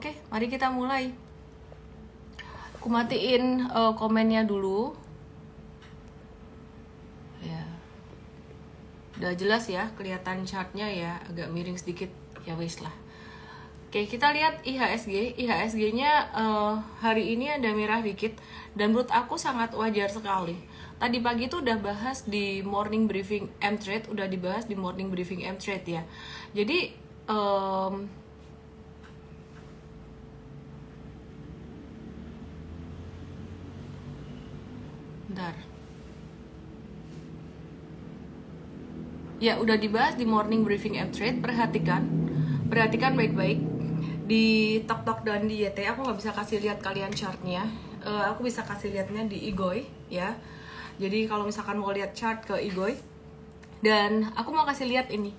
Oke, mari kita mulai. Aku matiin komennya dulu. Ya, udah jelas ya, kelihatan chartnya ya, agak miring sedikit. Ya wis lah. Oke, kita lihat IHSG. IHSG-nya hari ini ada merah dikit, dan menurut aku sangat wajar sekali. Tadi pagi tuh udah bahas di morning briefing M-Trade, udah dibahas di morning briefing M-Trade ya. Jadi bentar. Ya, udah dibahas di morning briefing M-Trade. Perhatikan baik-baik. Di Tok dan di YT aku nggak bisa kasih lihat kalian chartnya. Aku bisa kasih lihatnya di IGOI ya. Jadi kalau misalkan mau lihat chart ke IGOI, dan aku mau kasih lihat ini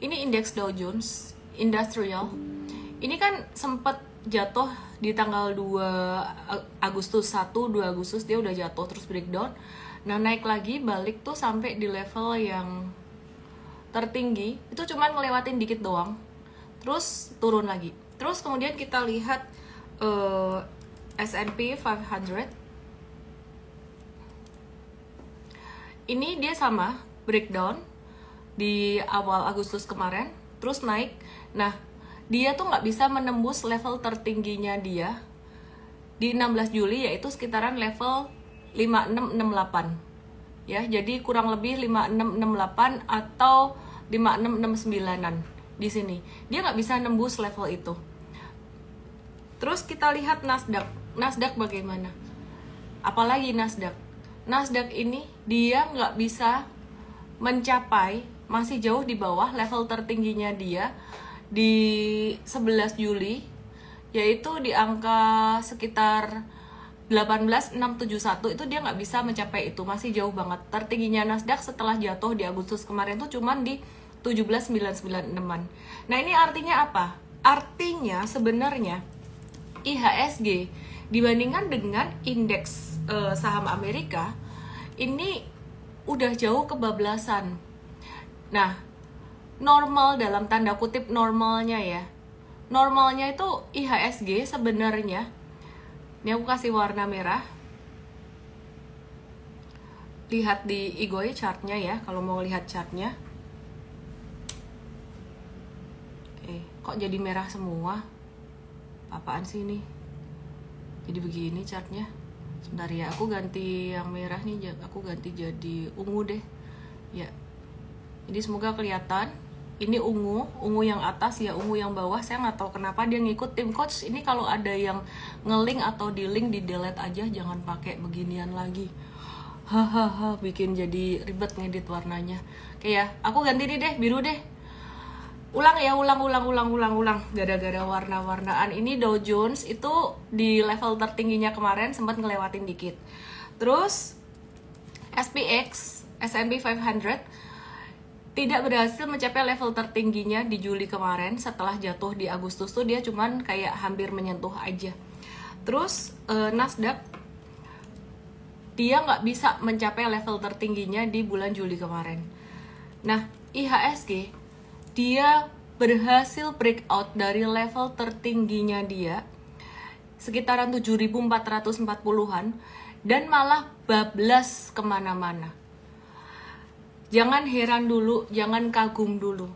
indeks Dow Jones Industrial. Ini kan sempat jatuh di tanggal 2 Agustus 2 Agustus dia udah jatuh terus breakdown. Nah, naik lagi balik tuh sampai di level yang tertinggi, itu cuman ngelewatin dikit doang. Terus turun lagi. Terus kemudian kita lihat S&P 500. Ini dia sama breakdown di awal Agustus kemarin, terus naik. Nah, dia tuh nggak bisa menembus level tertingginya dia di 16 Juli, yaitu sekitaran level 5668. Ya, jadi kurang lebih 5668 atau 5669-an di sini. Dia nggak bisa nembus level itu. Terus kita lihat Nasdaq. Nasdaq bagaimana? Apalagi Nasdaq. Nasdaq ini dia nggak bisa mencapai, masih jauh di bawah level tertingginya dia di 11 Juli, yaitu di angka sekitar 18671. Itu dia nggak bisa mencapai itu, masih jauh banget. Tertingginya Nasdaq setelah jatuh di Agustus kemarin tuh cuman di 17996-an. Nah, ini artinya apa? Artinya sebenarnya IHSG dibandingkan dengan indeks saham Amerika ini udah jauh kebablasan. Nah, normal dalam tanda kutip normalnya ya. Normalnya itu IHSG sebenarnya, ini aku kasih warna merah. Lihat di IGOI chartnya ya, kalau mau lihat chartnya. Kok jadi merah semua? Apaan sih ini? Jadi begini chartnya. Sebentar ya, aku ganti yang merah nih, aku ganti jadi ungu deh. Ya. Jadi semoga kelihatan. Ini ungu yang atas ya, ungu yang bawah. Saya nggak tahu kenapa dia ngikut tim coach. Ini kalau ada yang nge-link atau di link di delete aja, jangan pakai beginian lagi. Hahaha, bikin jadi ribet ngedit warnanya. Oke ya, aku ganti ini deh, biru deh. Ulang ya, ulang. Gara-gara warna-warnaan ini Dow Jones itu di level tertingginya kemarin sempat ngelewatin dikit. Terus SPX, S&P 500 tidak berhasil mencapai level tertingginya di Juli kemarin. Setelah jatuh di Agustus tuh dia cuman kayak hampir menyentuh aja. Terus Nasdaq dia nggak bisa mencapai level tertingginya di bulan Juli kemarin. Nah, IHSG dia berhasil breakout dari level tertingginya dia sekitaran 7.440-an dan malah bablas kemana-mana. Jangan heran dulu, jangan kagum dulu.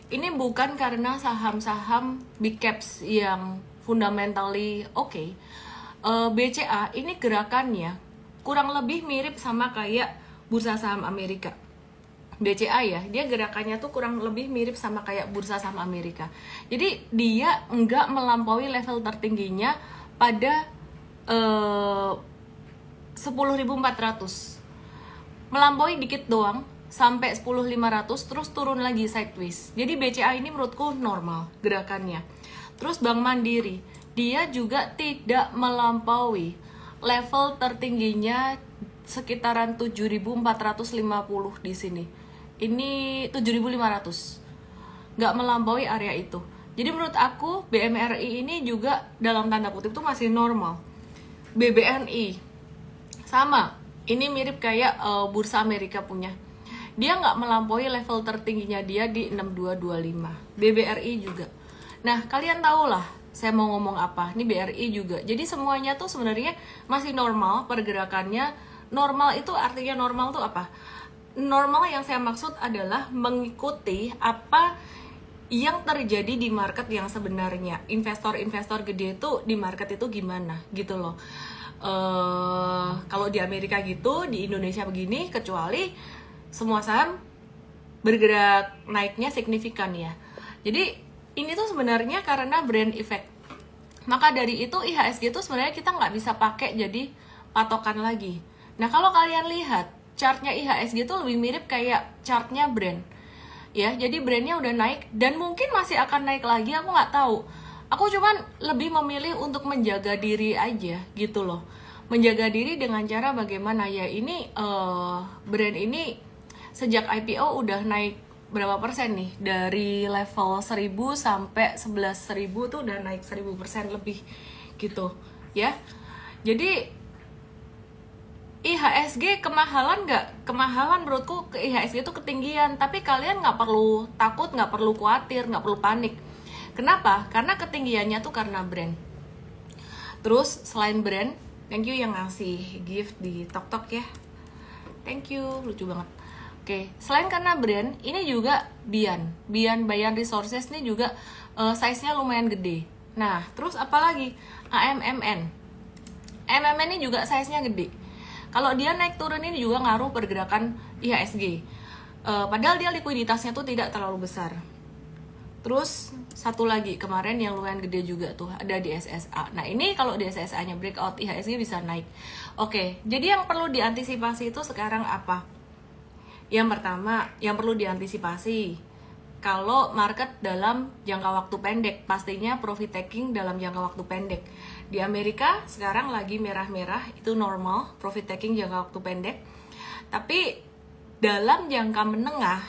Ini bukan karena saham-saham big caps yang fundamentally oke. BCA ini gerakannya kurang lebih mirip sama kayak bursa saham Amerika. BCA ya, dia gerakannya tuh kurang lebih mirip sama kayak bursa saham Amerika. Jadi dia nggak melampaui level tertingginya pada 10.400. Melampaui dikit doang sampai 10.500, terus turun lagi sideways. Jadi BCA ini menurutku normal gerakannya. Terus Bank Mandiri, dia juga tidak melampaui level tertingginya sekitaran 7.450 di sini. Ini 7.500, nggak melampaui area itu. Jadi menurut aku BMRI ini juga dalam tanda kutip tuh masih normal. BBNI sama, ini mirip kayak bursa Amerika punya. Dia nggak melampaui level tertingginya dia di 6225. BBRI juga. Nah, kalian tahu lah saya mau ngomong apa. Ini BRI juga. Jadi semuanya tuh sebenarnya masih normal pergerakannya. Normal itu artinya normal tuh apa? Normal yang saya maksud adalah mengikuti apa yang terjadi di market yang sebenarnya. Investor-investor gede itu di market itu gimana gitu loh. Kalau di Amerika gitu, di Indonesia begini, kecuali semua saham bergerak naiknya signifikan ya. Jadi ini tuh sebenarnya karena brand effect. Maka dari itu IHSG itu sebenarnya kita nggak bisa pakai jadi patokan lagi. Nah kalau kalian lihat chartnya IHSG itu lebih mirip kayak chartnya brand. Ya, jadi brandnya udah naik dan mungkin masih akan naik lagi, aku nggak tahu. Aku cuman lebih memilih untuk menjaga diri aja gitu loh. Menjaga diri dengan cara bagaimana ya, ini brand ini sejak IPO udah naik berapa persen nih, dari level 1000 sampai 11.000 tuh udah naik 1000% lebih gitu ya. Jadi IHSG kemahalan nggak? Kemahalan menurutku ke IHSG itu ketinggian, tapi kalian nggak perlu takut, nggak perlu khawatir, nggak perlu panik. Kenapa? Karena ketinggiannya tuh karena brand. Terus selain brand, thank you yang ngasih gift di TokTok ya, thank you, lucu banget. Oke, selain karena brand, ini juga Bayan Resources ini juga size-nya lumayan gede. Nah, terus apalagi AMMN. MMN ini juga size-nya gede. Kalau dia naik turun ini juga ngaruh pergerakan IHSG. Padahal dia likuiditasnya tuh tidak terlalu besar. Terus satu lagi kemarin yang lumayan gede juga tuh ada di SSA. Nah ini kalau di SSA-nya breakout, IHSG bisa naik. Oke, jadi yang perlu diantisipasi itu sekarang apa? Yang pertama, yang perlu diantisipasi, kalau market dalam jangka waktu pendek, pastinya profit taking dalam jangka waktu pendek. Di Amerika sekarang lagi merah-merah, itu normal, profit taking jangka waktu pendek. Tapi dalam jangka menengah,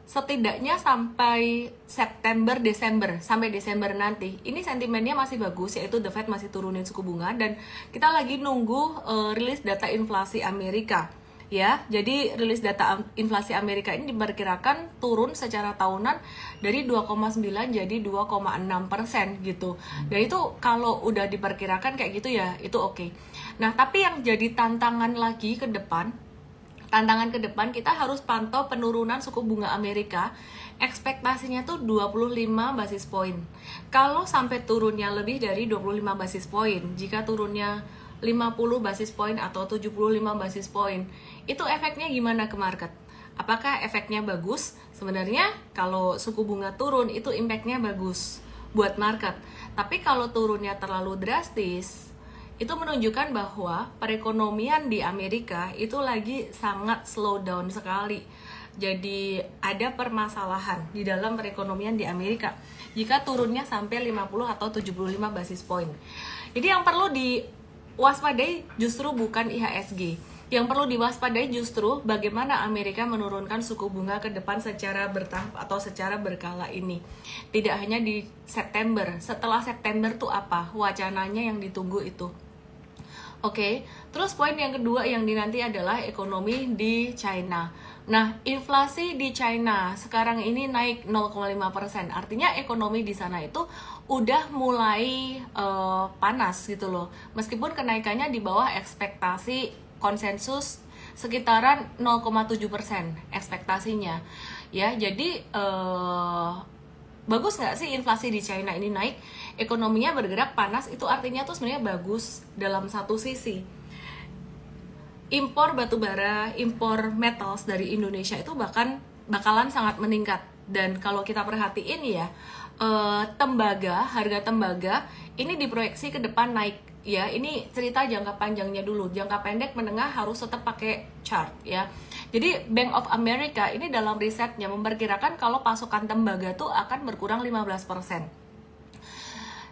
setidaknya sampai sampai Desember nanti, ini sentimennya masih bagus, yaitu The Fed masih turunin suku bunga, dan kita lagi nunggu rilis data inflasi Amerika. Ya, jadi rilis data inflasi Amerika ini diperkirakan turun secara tahunan dari 2,9 jadi 2,6% gitu. Dan itu kalau udah diperkirakan kayak gitu ya, itu oke. Nah, tapi yang jadi tantangan ke depan kita harus pantau penurunan suku bunga Amerika. Ekspektasinya tuh 25 basis point. Kalau sampai turunnya lebih dari 25 basis point, jika turunnya 50 basis point atau 75 basis point, itu efeknya gimana ke market? Apakah efeknya bagus? Sebenarnya kalau suku bunga turun itu impactnya bagus buat market. Tapi kalau turunnya terlalu drastis, itu menunjukkan bahwa perekonomian di Amerika itu lagi sangat slow down sekali. Jadi ada permasalahan di dalam perekonomian di Amerika jika turunnya sampai 50 atau 75 basis point. Jadi yang perlu diwaspadai justru bukan IHSG. Yang perlu diwaspadai justru bagaimana Amerika menurunkan suku bunga ke depan secara bertahap atau secara berkala ini. Tidak hanya di September. Setelah September tuh apa? Wacananya yang ditunggu itu. Oke, terus poin yang kedua yang dinanti adalah ekonomi di China. Nah, inflasi di China sekarang ini naik 0,5%. Artinya ekonomi di sana itu udah mulai panas gitu loh. Meskipun kenaikannya di bawah ekspektasi konsensus sekitaran 0,7% ekspektasinya. Ya, jadi bagus nggak sih inflasi di China ini naik? Ekonominya bergerak panas, itu artinya tuh sebenarnya bagus dalam satu sisi. Impor batubara, impor metals dari Indonesia itu bakalan sangat meningkat. Dan kalau kita perhatiin ya, harga tembaga ini diproyeksi ke depan naik. Ya, ini cerita jangka panjangnya dulu. Jangka pendek menengah harus tetap pakai chart ya. Jadi Bank of America ini dalam risetnya memperkirakan kalau pasokan tembaga tuh akan berkurang 15%.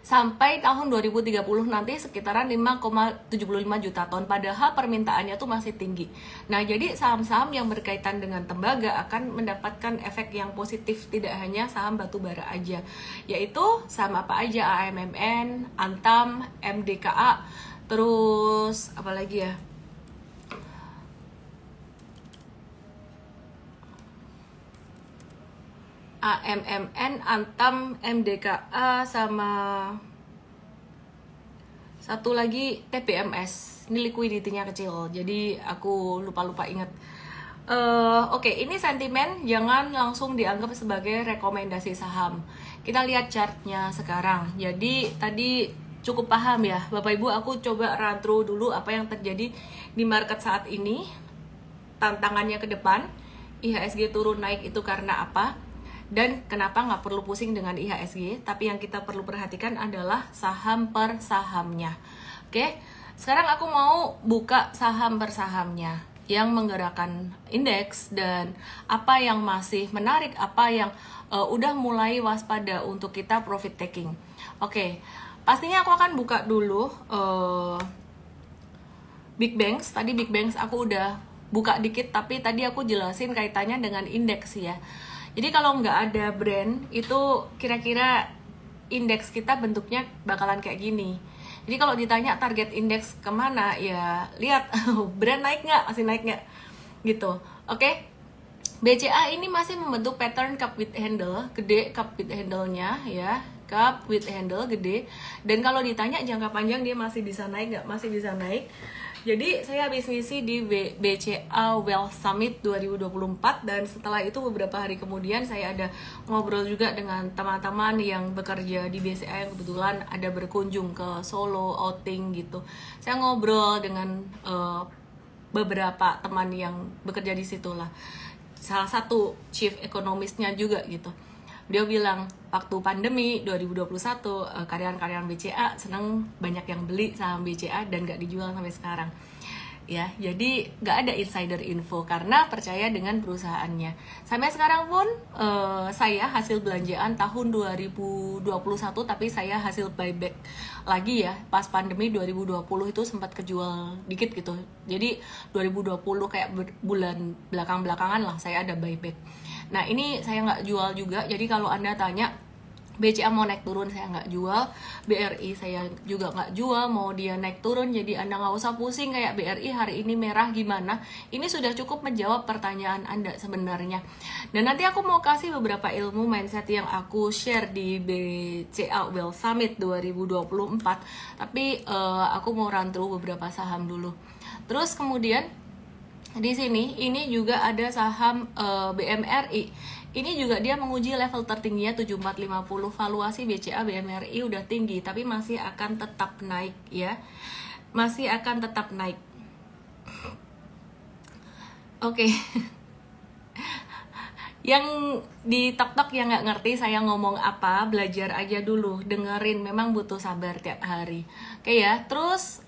Sampai tahun 2030 nanti sekitaran 5,75 juta ton, padahal permintaannya tuh masih tinggi. Nah, jadi saham-saham yang berkaitan dengan tembaga akan mendapatkan efek yang positif, tidak hanya saham batubara aja, yaitu saham apa aja, AMMN, Antam, MDKA, terus apa lagi ya? AMMN, Antam, MDKA, sama satu lagi TPMS. Ini liquidity-nya kecil, jadi aku lupa ingat. Oke, ini sentimen jangan langsung dianggap sebagai rekomendasi saham. Kita lihat chartnya sekarang. Jadi tadi cukup paham ya Bapak Ibu, aku coba run through dulu apa yang terjadi di market saat ini, tantangannya ke depan. IHSG turun naik itu karena apa, dan kenapa nggak perlu pusing dengan IHSG, tapi yang kita perlu perhatikan adalah saham per sahamnya. Oke, sekarang aku mau buka saham per sahamnya yang menggerakkan indeks, dan apa yang masih menarik, apa yang udah mulai waspada untuk kita profit taking. Oke, pastinya aku akan buka dulu Big Banks. Tadi Big Banks aku udah buka dikit, tapi tadi aku jelasin kaitannya dengan indeks ya. Jadi kalau nggak ada brand, itu kira-kira indeks kita bentuknya bakalan kayak gini. Jadi kalau ditanya target indeks kemana, ya lihat brand naik nggak, masih naik nggak, gitu. Oke, BCA ini masih membentuk pattern cup with handle, gede cup with handle-nya ya, cup with handle gede. Dan kalau ditanya jangka panjang dia masih bisa naik nggak, masih bisa naik. Jadi saya habis ngisi di BCA Wealth Summit 2024, dan setelah itu beberapa hari kemudian saya ada ngobrol juga dengan teman-teman yang bekerja di BCA yang kebetulan ada berkunjung ke Solo, outing gitu. Saya ngobrol dengan beberapa teman yang bekerja di situ lah. Salah satu chief ekonomisnya juga gitu. Dia bilang waktu pandemi 2021 karyawan-karyawan BCA seneng banyak yang beli saham BCA dan gak dijual sampai sekarang. Ya, jadi gak ada insider info karena percaya dengan perusahaannya. Sampai sekarang pun saya hasil belanjaan tahun 2021, tapi saya hasil buyback lagi ya. Pas pandemi 2020 itu sempat kejual dikit gitu. Jadi 2020 kayak bulan belakang-belakangan lah saya ada buyback. Nah ini saya nggak jual juga, jadi kalau Anda tanya BCA mau naik turun saya nggak jual, BRI saya juga nggak jual, mau dia naik turun jadi Anda nggak usah pusing kayak BRI hari ini merah gimana. Ini sudah cukup menjawab pertanyaan Anda sebenarnya. Dan nanti aku mau kasih beberapa ilmu mindset yang aku share di BCA Wealth Summit 2024, tapi aku mau run through beberapa saham dulu. Terus kemudian di sini ini juga ada saham BMRI. Ini juga dia menguji level tertingginya 7450. Valuasi BCA BMRI udah tinggi tapi masih akan tetap naik ya. Masih akan tetap naik. Oke. Yang di TikTok yang nggak ngerti saya ngomong apa, belajar aja dulu, dengerin, memang butuh sabar tiap hari. Oke ya, terus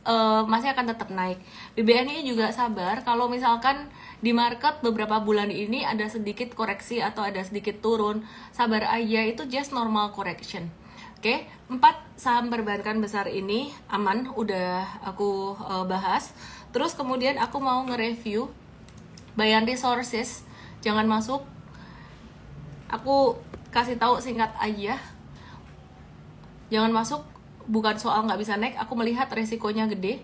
masih akan tetap naik. BBNI juga sabar, kalau misalkan di market beberapa bulan ini ada sedikit koreksi atau ada sedikit turun, sabar aja, itu just normal correction. Oke, 4 saham perbankan besar ini aman, udah aku bahas. Terus kemudian aku mau nge-review Bayan Resources, jangan masuk. Aku kasih tahu singkat aja, jangan masuk, bukan soal nggak bisa naik, aku melihat resikonya gede.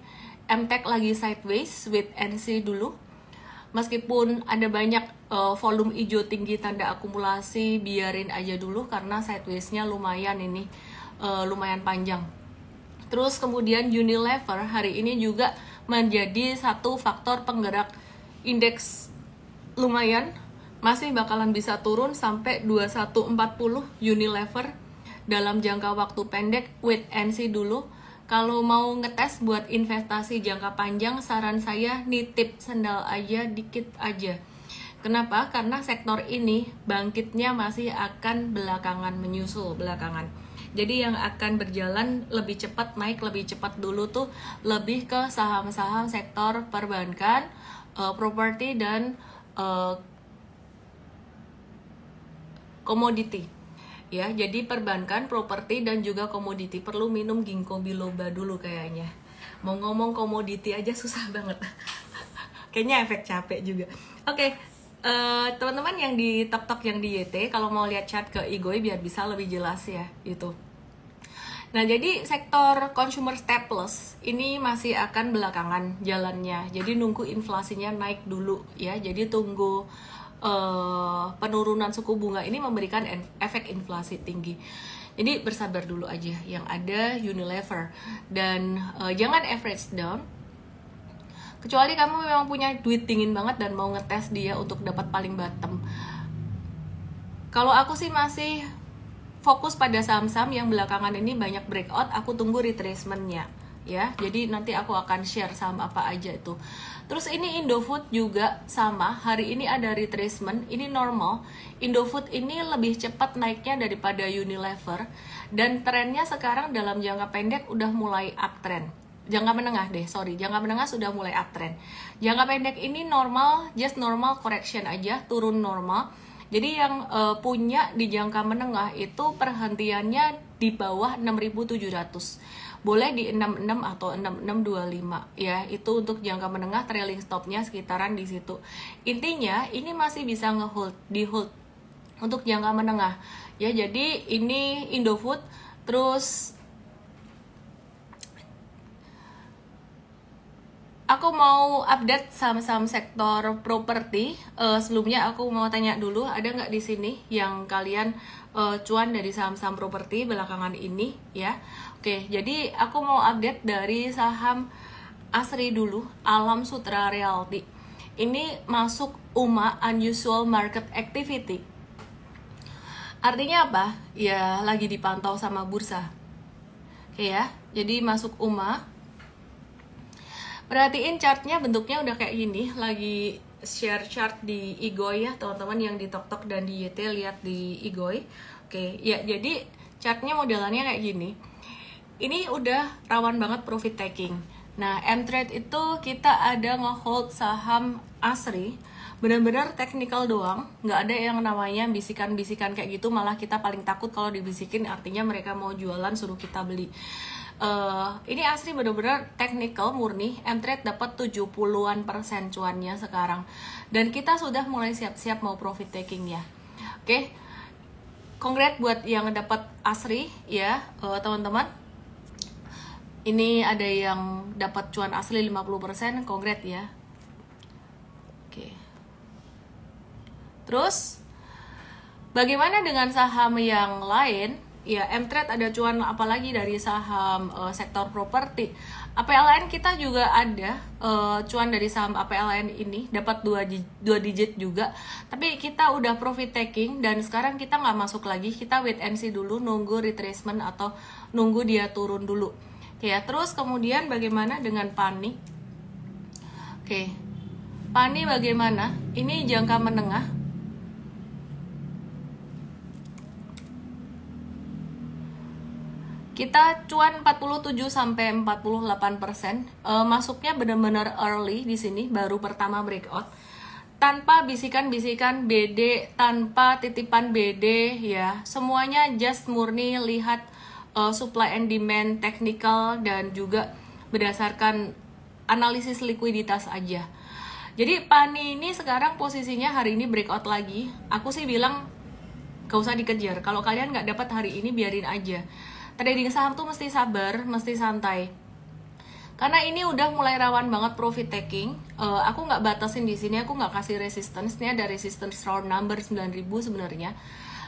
MTech lagi sideways, wait and see dulu. Meskipun ada banyak volume hijau tinggi tanda akumulasi, biarin aja dulu karena sideways-nya lumayan ini, lumayan panjang. Terus kemudian Unilever hari ini juga menjadi satu faktor penggerak indeks lumayan. Masih bakalan bisa turun sampai 2140 Unilever dalam jangka waktu pendek, wait and see dulu. Kalau mau ngetes buat investasi jangka panjang, saran saya nitip sendal aja dikit aja. Kenapa? Karena sektor ini bangkitnya masih akan belakangan, menyusul belakangan. Jadi yang akan berjalan lebih cepat, naik lebih cepat dulu tuh lebih ke saham-saham sektor perbankan, properti, dan komoditi ya. Jadi perbankan, properti, dan juga komoditi. Perlu minum ginkgo biloba dulu kayaknya. Mau ngomong komoditi aja susah banget. Kayaknya efek capek juga. Oke, teman-teman yang di TikTok, yang di YT, kalau mau lihat chat ke Igoy biar bisa lebih jelas ya itu. Nah, jadi sektor consumer staples ini masih akan belakangan jalannya. Jadi nunggu inflasinya naik dulu ya. Jadi tunggu penurunan suku bunga ini memberikan efek inflasi tinggi. Jadi bersabar dulu aja yang ada Unilever, dan jangan average down. Kecuali kamu memang punya duit dingin banget dan mau ngetes dia untuk dapat paling bottom. Kalau aku sih masih fokus pada saham-saham yang belakangan ini banyak breakout. Aku tunggu retracement-nya ya. Jadi nanti aku akan share saham apa aja itu. Terus ini Indofood juga sama. Hari ini ada retracement. Ini normal. Indofood ini lebih cepat naiknya daripada Unilever, dan trennya sekarang dalam jangka pendek udah mulai uptrend. Jangka menengah deh, jangka menengah sudah mulai uptrend. Jangka pendek ini normal, just normal correction aja, turun normal. Jadi yang punya di jangka menengah itu perhentiannya di bawah 6.700. Boleh di 66 atau 6625 ya. Itu untuk jangka menengah, trailing stopnya sekitaran di situ. Intinya ini masih bisa di hold untuk jangka menengah. Ya, jadi ini Indofood. Terus aku mau update saham-saham sektor properti. Sebelumnya aku mau tanya dulu, ada nggak di sini yang kalian cuan dari saham-saham properti belakangan ini ya? Oke, jadi aku mau update dari saham ASRI dulu, Alam Sutra Realty. Ini masuk UMA, Unusual Market Activity. Artinya apa? Ya lagi dipantau sama bursa. Oke ya, jadi masuk UMA. Perhatiin chartnya, bentuknya udah kayak gini. Lagi share chart di Igoi ya teman-teman yang di TokTok dan di YT, lihat di Igoi. Oke ya, jadi chartnya modelannya kayak gini. Ini udah rawan banget profit taking. Nah, M-Trade itu kita ada nge-hold saham ASRI, benar-benar technical doang, nggak ada yang namanya bisikan-bisikan kayak gitu. Malah kita paling takut kalau dibisikin, artinya mereka mau jualan suruh kita beli. Ini ASRI benar-benar technical murni. M-Trade dapat 70-an% cuannya sekarang, dan kita sudah mulai siap-siap mau profit taking ya. Oke, congrats buat yang dapat ASRI ya teman-teman. Ini ada yang dapat cuan asli 50%, congrats ya. Oke. Terus bagaimana dengan saham yang lain? Ya, M-Trade ada cuan apalagi dari saham sektor properti. APLN kita juga ada cuan dari saham APLN ini, dapat 2 digit juga. Tapi kita udah profit taking dan sekarang kita nggak masuk lagi. Kita wait and see dulu, nunggu retracement atau nunggu dia turun dulu. Ya, terus kemudian bagaimana dengan PANI? Oke, PANI bagaimana? Ini jangka menengah. Kita cuan 47-48%. Masuknya benar-benar early di sini, baru pertama breakout. Tanpa bisikan-bisikan BD, tanpa titipan BD ya. Semuanya just murni lihat supply and demand, technical, dan juga berdasarkan analisis likuiditas aja. Jadi PANI ini sekarang posisinya hari ini breakout lagi. Aku sih bilang gak usah dikejar. Kalau kalian nggak dapat hari ini, biarin aja. Trading saham tuh mesti sabar, mesti santai. Karena ini udah mulai rawan banget profit taking. Aku nggak batasin di sini, aku nggak kasih resistance. Ini ada resistance round number 9.000 sebenarnya.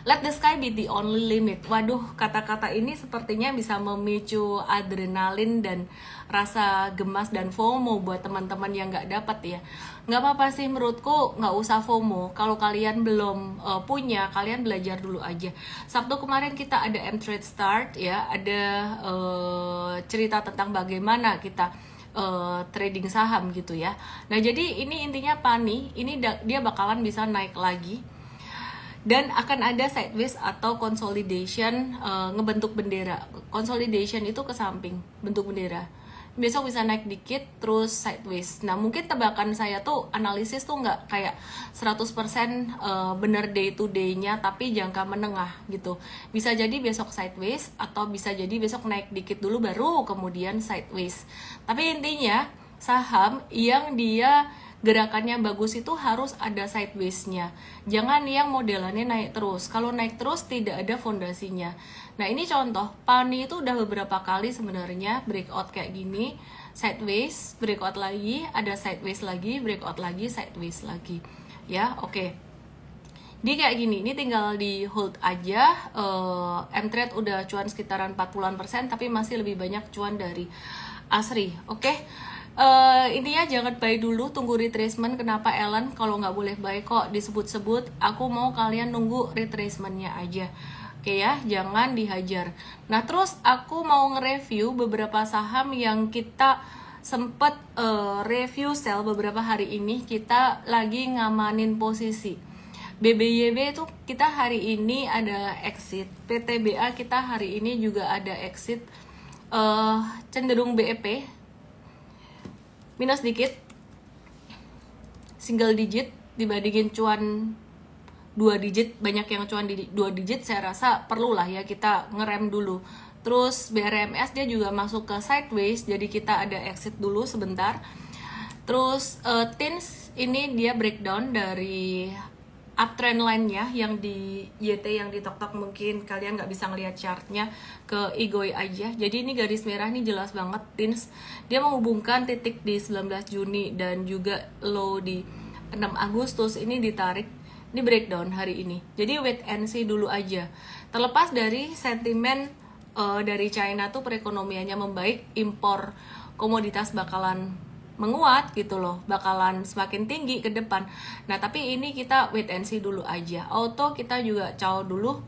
Let the sky be the only limit. Waduh, kata-kata ini sepertinya bisa memicu adrenalin dan rasa gemas dan FOMO buat teman-teman yang nggak dapat ya. Nggak apa-apa sih menurutku, nggak usah FOMO. Kalau kalian belum punya, kalian belajar dulu aja. Sabtu kemarin kita ada M-Trade Start ya, ada cerita tentang bagaimana kita trading saham gitu ya. Nah, jadi ini intinya PANI, ini dia bakalan bisa naik lagi. Dan akan ada sideways atau consolidation, ngebentuk bendera. Consolidation itu ke samping, bentuk bendera. Besok bisa naik dikit, terus sideways. Nah, mungkin tebakan saya tuh, analisis tuh nggak kayak 100% bener day to day-nya, tapi jangka menengah gitu. Bisa jadi besok sideways, atau bisa jadi besok naik dikit dulu, baru kemudian sideways. Tapi intinya, saham yang dia gerakannya bagus itu harus ada sideways-nya. Jangan yang modelannya naik terus. Kalau naik terus tidak ada fondasinya. Nah, ini contoh. PANI itu udah beberapa kali sebenarnya breakout kayak gini. Sideways, breakout lagi, ada sideways lagi, breakout lagi, sideways lagi. Ya, oke. Dia kayak gini, ini tinggal di hold aja. M-Trade udah cuan sekitaran 40%, tapi masih lebih banyak cuan dari ASRI. Oke. Intinya jangan buy dulu, tunggu retracement. Kenapa Ellen kalau nggak boleh buy kok disebut-sebut? Aku mau kalian nunggu retracementnya aja. Oke ya, jangan dihajar. Nah terus aku mau nge-review beberapa saham yang kita sempet review sell beberapa hari ini. Kita lagi ngamanin posisi. BBYB itu kita hari ini ada exit, PTBA kita hari ini juga ada exit, cenderung BEP minus dikit, single digit dibandingin cuan 2 digit, banyak yang cuan di 2 digit, saya rasa perlu lah ya kita ngerem dulu. Terus BRMS dia juga masuk ke sideways, jadi kita ada exit dulu sebentar. Terus TINS ini dia breakdown dari uptrend line-nya yang di YT yang di tok-tok, mungkin kalian nggak bisa ngelihat chartnya, ke IGOI aja. Jadi ini garis merah nih jelas banget TINS, dia menghubungkan titik di 19 Juni dan juga low di 6 Agustus ini ditarik. Ini breakdown hari ini, jadi wait and see dulu aja. Terlepas dari sentimen dari China tuh perekonomiannya membaik, impor komoditas bakalan menguat gitu loh, bakalan semakin tinggi ke depan. Nah tapi ini kita wait and see dulu aja. Auto kita juga caw dulu.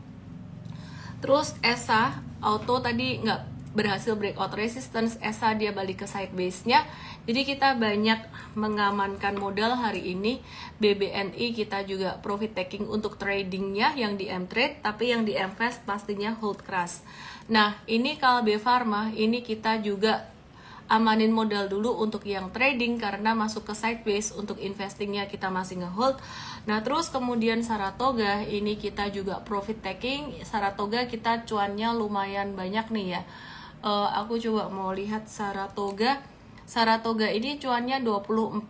Terus ESA, auto tadi nggak berhasil breakout resistance, ESA dia balik ke sideways-nya. Jadi kita banyak mengamankan modal hari ini. BBNI kita juga profit taking untuk tradingnya yang di M-Trade, tapi yang di M-Fast pastinya hold keras. Nah ini Kalbe Pharma, ini kita juga amanin modal dulu untuk yang trading karena masuk ke sideways. Untuk investingnya kita masih ngehold. Nah terus kemudian Saratoga ini kita juga profit taking. Saratoga kita cuannya lumayan banyak nih ya. Aku coba mau lihat Saratoga. Saratoga ini cuannya 24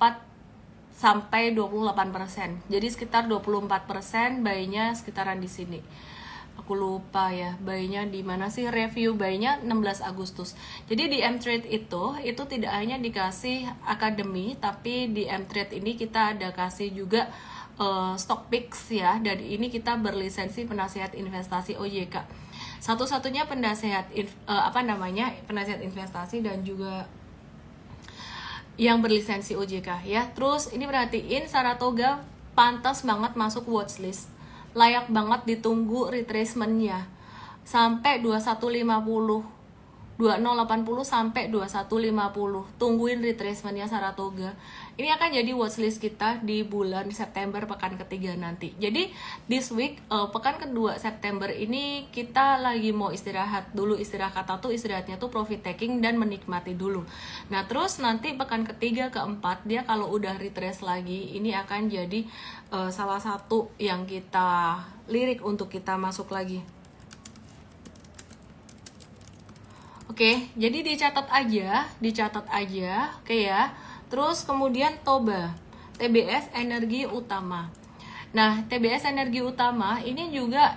sampai 28%. Jadi sekitar 24%, buy-nya sekitaran di sini. Aku lupa ya, buy-nya di mana sih, review buy-nya 16 Agustus. Jadi di M-Trade itu tidak hanya dikasih akademi, tapi di M-Trade ini kita ada kasih juga stock picks ya, dan ini kita berlisensi penasihat investasi OJK. Satu-satunya penasihat penasihat investasi dan juga yang berlisensi OJK ya. Terus ini perhatiin Saratoga pantas banget masuk watchlist. Layak banget ditunggu retracementnya sampai 2150, 2080 sampai 2150. Tungguin retracementnya Saratoga. Ini akan jadi watchlist kita di bulan September pekan ketiga nanti. Jadi this week pekan kedua September ini kita lagi mau istirahat dulu. Istirahatnya tuh profit taking dan menikmati dulu. Nah terus nanti pekan ketiga keempat dia kalau udah retrace lagi, ini akan jadi salah satu yang kita lirik untuk kita masuk lagi. Oke, jadi dicatat aja, oke ya. Terus kemudian Toba, TBS Energi Utama. Nah, TBS Energi Utama ini juga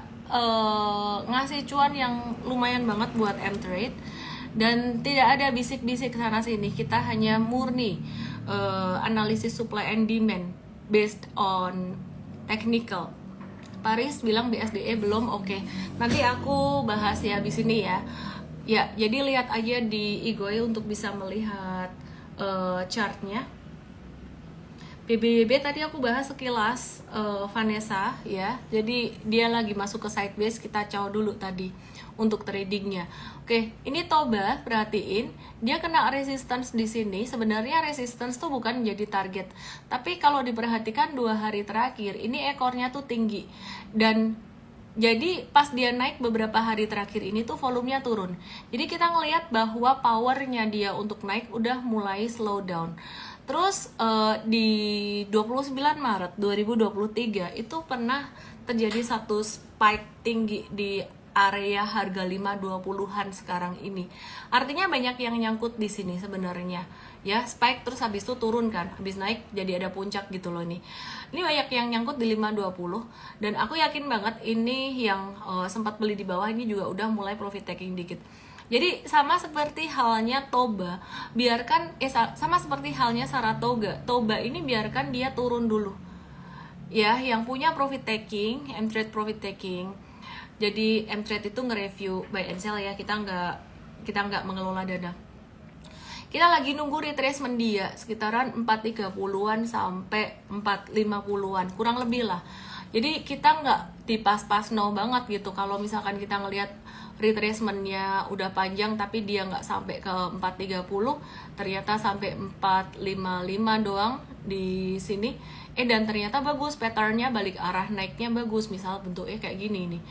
ngasih cuan yang lumayan banget buat M-Trade. Dan tidak ada bisik-bisik sana sini, kita hanya murni analisis supply and demand based on technical. Paris bilang BSDE belum, oke. Nanti aku bahas ya habis ini ya. Ya, jadi lihat aja di IGOI untuk bisa melihat chartnya. BBYB tadi aku bahas sekilas, Vanessa ya. Jadi dia lagi masuk ke sideways, kita caw dulu tadi untuk tradingnya. Oke, ini Toba, perhatiin dia kena resistance di sini. Sebenarnya resistance tuh bukan menjadi target, tapi kalau diperhatikan 2 hari terakhir ini ekornya tuh tinggi, dan jadi pas dia naik beberapa hari terakhir ini tuh volumenya turun. Jadi kita ngelihat bahwa powernya dia untuk naik udah mulai slow down. Terus di 29 Maret 2023 itu pernah terjadi satu spike tinggi di area harga 520-an sekarang ini. Artinya banyak yang nyangkut di sini sebenarnya. Ya, spike terus habis itu turun kan, habis naik jadi ada puncak gitu loh nih. Ini banyak yang nyangkut di 520 dan aku yakin banget ini yang sempat beli di bawah ini juga udah mulai profit taking dikit. Jadi sama seperti halnya Toba, biarkan sama seperti halnya Saratoga. Toba ini biarkan dia turun dulu. ya yang punya profit taking, M-Trade profit taking. Jadi M-Trade itu nge-review buy and sell ya, kita nggak mengelola dana. Kita lagi nunggu retracement dia sekitaran 430-an sampai 450-an, kurang lebih lah. Jadi kita nggak di pas-pas no banget gitu. Kalau misalkan kita ngelihat retracementnya udah panjang tapi dia nggak sampai ke 430, ternyata sampai 455 doang di sini. Dan ternyata bagus, patternnya balik arah naiknya bagus. Misal bentuknya kayak gini nih.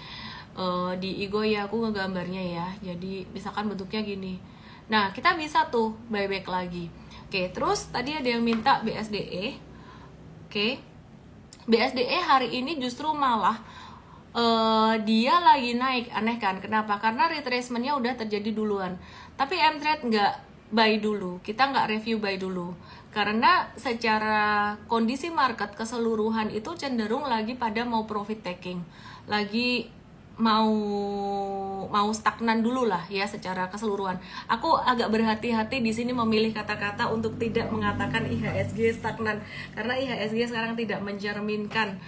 Di Igo ya aku ngegambarnya ya. Jadi misalkan bentuknya gini. Nah kita bisa tuh buyback lagi. Oke, terus tadi ada yang minta BSDE. Oke, BSDE hari ini justru malah dia lagi naik, aneh kan? Kenapa? Karena retracementnya udah terjadi duluan. Tapi M-Trade nggak buy dulu, kita nggak review buy dulu. Karena secara kondisi market keseluruhan itu cenderung lagi pada mau profit taking, lagi mau stagnan dulu lah ya secara keseluruhan. Aku agak berhati-hati di sini memilih kata-kata untuk tidak mengatakan IHSG stagnan, karena IHSG sekarang tidak mencerminkan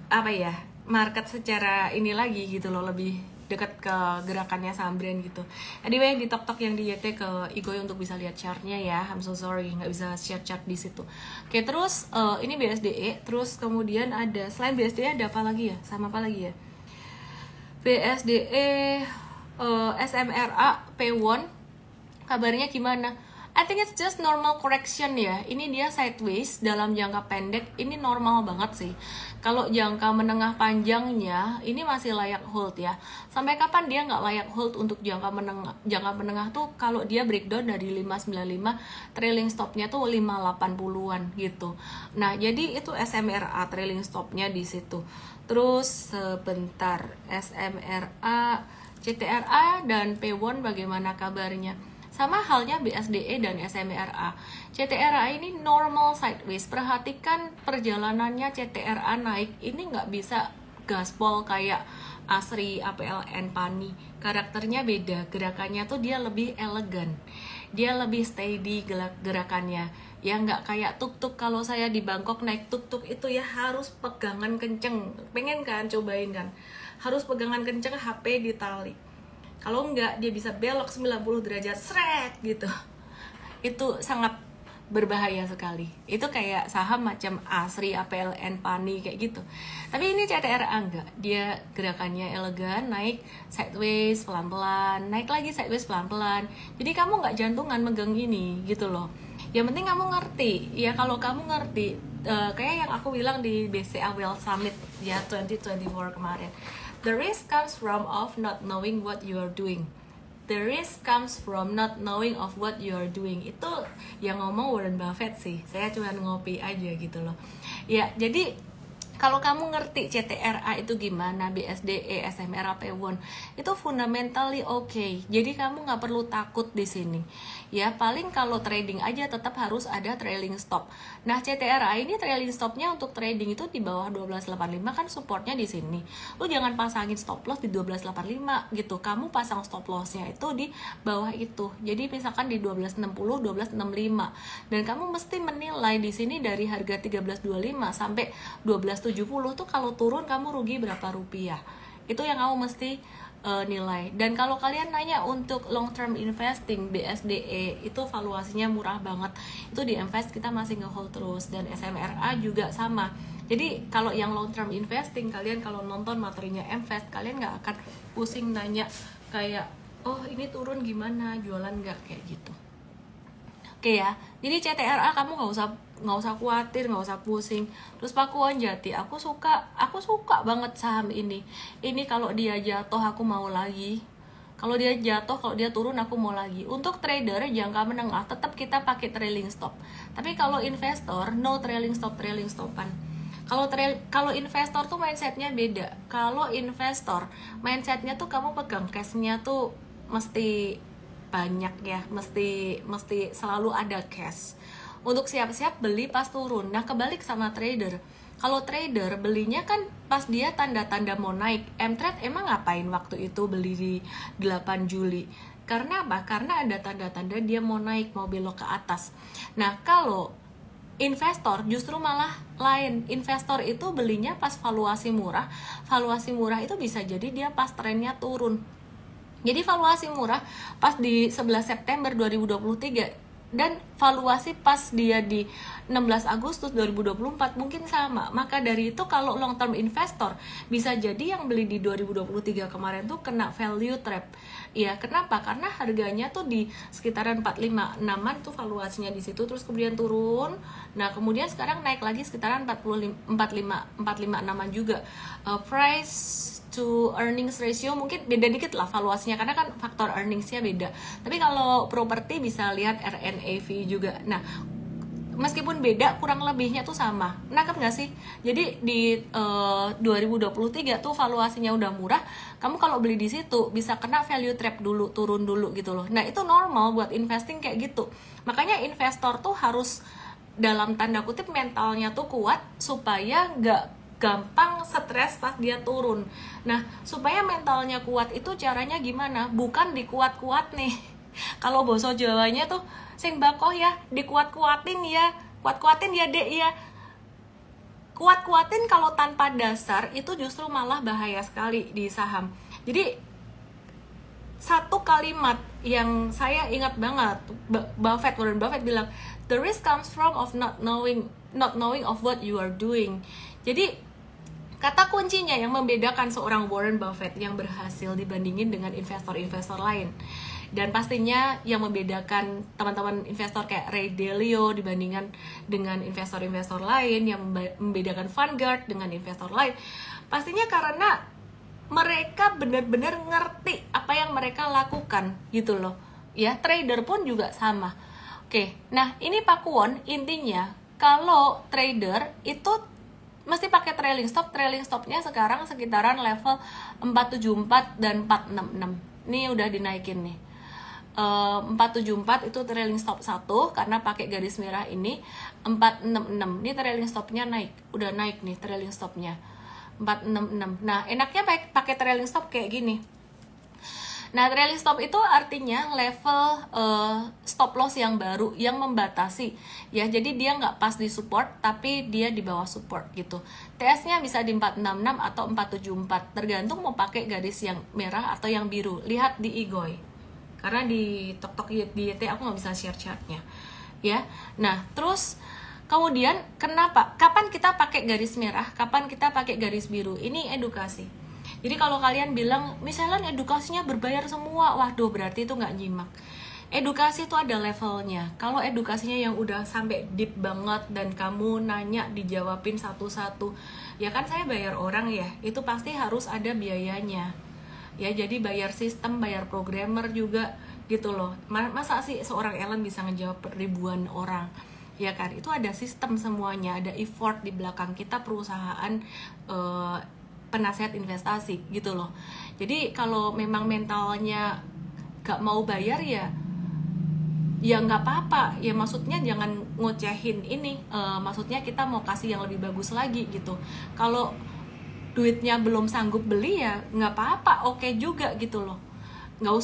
apa ya, market secara ini lagi gitu loh, lebih dekat ke gerakannya saham brand gitu. Anyway, di tok yang di YT ke Igoy untuk bisa lihat chartnya ya. I'm so sorry nggak bisa share chart di situ. Oke, terus ini BSDE, terus kemudian ada selain BSDE ada apa lagi ya? Sama apa lagi ya? BSDE, SMRA, P1, kabarnya gimana? I think it's just normal correction ya. Ini dia sideways dalam jangka pendek, ini normal banget sih. Kalau jangka menengah panjangnya, ini masih layak hold ya. Sampai kapan dia nggak layak hold untuk jangka menengah tuh kalau dia breakdown dari 595, trailing stopnya tuh 580-an gitu. Nah, jadi itu SMRA trailing stopnya di situ. Terus sebentar, SMRA, CTRA dan P1 bagaimana kabarnya? Sama halnya BSDE dan SMRA. CTRA ini normal sideways. Perhatikan perjalanannya CTRA naik. Ini nggak bisa gaspol kayak ASRI, APLN, PANI. Karakternya beda. Gerakannya tuh dia lebih elegan. Dia lebih steady gerakannya. Ya nggak kayak tuk-tuk. Kalau saya di Bangkok naik tuk-tuk itu ya harus pegangan kenceng. Pengen kan? Cobain kan? Harus pegangan kenceng, HP di tali. Kalau enggak, dia bisa belok 90 derajat, sret gitu. Itu sangat berbahaya sekali. Itu kayak saham macam ASRI, APLN, PANI, kayak gitu. Tapi ini CTRA enggak. Dia gerakannya elegan, naik sideways pelan-pelan, naik lagi sideways pelan-pelan. Jadi kamu nggak jantungan megang ini gitu loh. Yang penting kamu ngerti. Ya kalau kamu ngerti, kayak yang aku bilang di BCA Wealth Summit ya 2024 kemarin. The risk comes from of not knowing what you are doing. The risk comes from not knowing of what you are doing. Itu yang ngomong Warren Buffett sih. Saya cuma ngopi aja gitu loh. Ya, jadi kalau kamu ngerti CTRA itu gimana, BSDE, SMRA, P1, itu fundamentally okay. Jadi kamu nggak perlu takut di sini. Ya, paling kalau trading aja tetap harus ada trailing stop. Nah, CTRA ini trailing stopnya untuk trading itu di bawah 1285 kan supportnya di sini. Lu jangan pasangin stop loss di 1285 gitu. Kamu pasang stop lossnya itu di bawah itu. Jadi misalkan di 1260, 1265. Dan kamu mesti menilai di sini dari harga 1325 sampai 1270 tuh kalau turun kamu rugi berapa rupiah. Itu yang kamu mesti nilai. Dan kalau kalian nanya untuk long term investing, BSDE itu valuasinya murah banget. Itu di invest kita masih nge-hold terus. Dan SMRA juga sama. Jadi kalau yang long term investing, kalian kalau nonton materinya invest, kalian nggak akan pusing nanya kayak, oh ini turun gimana, jualan nggak, kayak gitu. Oke ya, jadi CTRA kamu nggak usah khawatir, nggak usah pusing. Terus Pakuan Jati, aku suka banget saham ini. Ini kalau dia jatuh aku mau lagi. Kalau dia jatuh, kalau dia turun aku mau lagi. Untuk trader jangka menengah tetap kita pakai trailing stop. Tapi kalau investor no trailing stopan. Kalau investor tuh mindsetnya beda. Kalau investor mindsetnya tuh kamu pegang cashnya tuh mesti banyak ya, mesti selalu ada cash untuk siap-siap beli pas turun. Nah kebalik sama trader, kalau trader belinya kan pas dia tanda-tanda mau naik. M-Trade emang ngapain waktu itu beli di 8 Juli? Karena apa? Karena ada tanda-tanda dia mau naik, mau belok ke atas. Nah kalau investor justru malah lain. Investor itu belinya pas valuasi murah. Valuasi murah itu bisa jadi dia pas trennya turun. Jadi valuasi murah pas di 11 September 2023 dan valuasi pas dia di 16 Agustus 2024 mungkin sama. Maka dari itu kalau long term investor bisa jadi yang beli di 2023 kemarin tuh kena value trap. Ya, kenapa? Karena harganya tuh di sekitaran 45.6-an tuh valuasinya di situ, terus kemudian turun. Nah, kemudian sekarang naik lagi sekitaran 45.6-an juga. Price to earnings ratio mungkin beda dikit lah valuasinya karena kan faktor earningsnya beda. Tapi kalau properti bisa lihat RNAV juga. Nah, meskipun beda kurang lebihnya tuh sama. Nangkep nggak sih? Jadi di 2023 tuh valuasinya udah murah. Kamu kalau beli di situ bisa kena value trap dulu, turun dulu gitu loh. Nah, itu normal buat investing kayak gitu. Makanya investor tuh harus dalam tanda kutip mentalnya tuh kuat supaya nggak gampang stres pas dia turun. Nah, supaya mentalnya kuat itu caranya gimana? Bukan dikuat-kuat nih. Kalau bahasa Jawanya tuh sing bakoh ya, dikuat-kuatin ya. Kuat-kuatin ya, Dek ya. Kuat-kuatin kalau tanpa dasar itu justru malah bahaya sekali di saham. Jadi satu kalimat yang saya ingat banget, Warren Buffett bilang, the risk comes from of not knowing of what you are doing. Jadi kata kuncinya yang membedakan seorang Warren Buffett yang berhasil dibandingin dengan investor-investor lain. Dan pastinya yang membedakan teman-teman investor kayak Ray Dalio dibandingkan dengan investor-investor lain, yang membedakan Vanguard dengan investor lain. Pastinya karena mereka benar-benar ngerti apa yang mereka lakukan gitu loh. Ya, trader pun juga sama. Oke, nah ini Pak Kwon, intinya kalau trader itu mesti pakai trailing stopnya sekarang sekitaran level 474 dan 466. Ini udah dinaikin nih. 474 itu trailing stop 1 karena pakai garis merah ini. 466 ini trailing stopnya naik, udah naik nih trailing stopnya 466. Nah, enaknya pakai trailing stop kayak gini. Nah, trailing stop itu artinya level stop loss yang baru yang membatasi ya. Jadi dia nggak pas di support tapi dia di bawah support gitu. TS-nya bisa di 466 atau 474 tergantung mau pakai garis yang merah atau yang biru. Lihat di Igoy. Karena di Tok di YT aku nggak bisa share chartnya ya. Nah, terus kemudian kenapa? Kapan kita pakai garis merah? Kapan kita pakai garis biru? Ini edukasi. Jadi kalau kalian bilang, misalnya edukasinya berbayar semua, waduh berarti itu nggak nyimak. Edukasi itu ada levelnya. Kalau edukasinya yang udah sampai deep banget dan kamu nanya dijawabin satu-satu, ya kan saya bayar orang ya, itu pasti harus ada biayanya. Ya jadi bayar sistem, bayar programmer juga gitu loh. Masa sih seorang Ellen bisa ngejawab ribuan orang? Ya kan, itu ada sistem semuanya, ada effort di belakang kita perusahaan penasehat investasi gitu loh. Jadi kalau memang mentalnya gak mau bayar ya nggak apa-apa ya, maksudnya jangan ngocehin ini, maksudnya kita mau kasih yang lebih bagus lagi gitu. Kalau duitnya belum sanggup beli ya nggak apa-apa, oke juga gitu loh. Nggak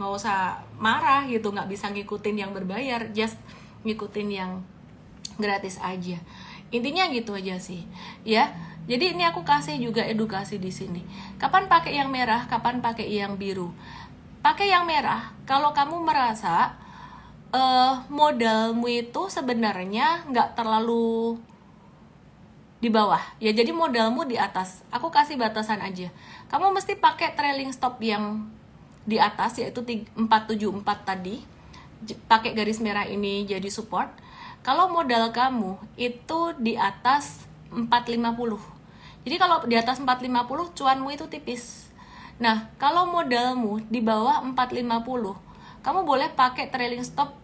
usah marah gitu, nggak bisa ngikutin yang berbayar, just ngikutin yang gratis aja. Intinya gitu aja sih ya. Jadi ini aku kasih juga edukasi di sini. Kapan pakai yang merah, kapan pakai yang biru. Pakai yang merah kalau kamu merasa modalmu itu sebenarnya nggak terlalu di bawah. Ya jadi modalmu di atas. Aku kasih batasan aja. Kamu mesti pakai trailing stop yang di atas yaitu 474 tadi. Pakai garis merah ini jadi support. Kalau modal kamu itu di atas 450. Jadi kalau di atas 450 cuanmu itu tipis. Nah, kalau modalmu di bawah 450, kamu boleh pakai trailing stop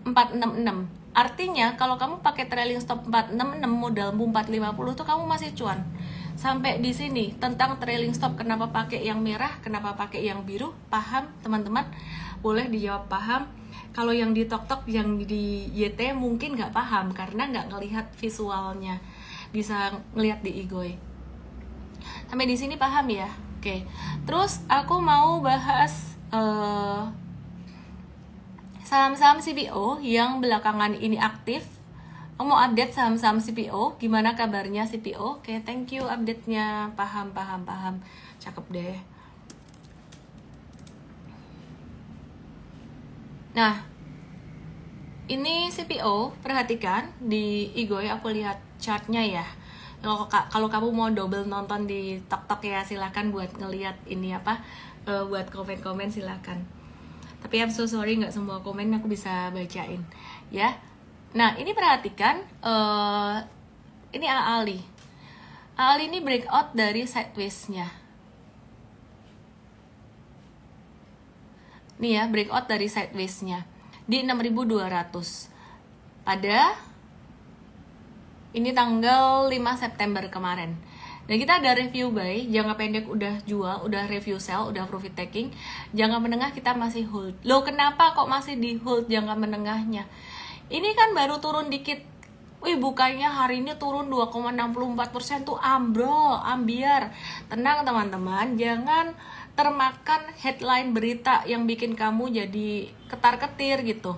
466. Artinya kalau kamu pakai trailing stop 466 modalmu 450 tuh kamu masih cuan. Sampai di sini tentang trailing stop, kenapa pakai yang merah, kenapa pakai yang biru, paham teman-teman? Boleh dijawab paham. Kalau yang di Tok yang di YT mungkin nggak paham karena nggak ngelihat visualnya, bisa ngelihat di Igoy. Sampai di sini paham ya? Oke. Terus aku mau bahas saham-saham CPO yang belakangan ini aktif. Kamu mau update saham-saham CPO, gimana kabarnya CPO? Oke, thank you update-nya. Paham. Cakep deh. Nah, ini CPO, perhatikan di Igoy aku lihat chartnya ya. Kalau kamu mau double nonton di TokTok ya silakan buat ngelihat ini apa, buat komen-komen silakan. Tapi I'm so sorry nggak semua komen aku bisa bacain ya. Nah ini perhatikan, ini AALI. AALI ini breakout dari sideways-nya. Nih ya, breakout dari sideways-nya di 6.200 pada ini tanggal 5 September kemarin. Dan kita ada review buy, jangka pendek udah jual, udah review sell, udah profit taking. Jangka menengah kita masih hold. Loh kenapa kok masih di hold jangka menengahnya? Ini kan baru turun dikit. Wih bukannya hari ini turun 2,64% tuh ambiar. Tenang teman-teman, jangan termakan headline berita yang bikin kamu jadi ketar-ketir gitu.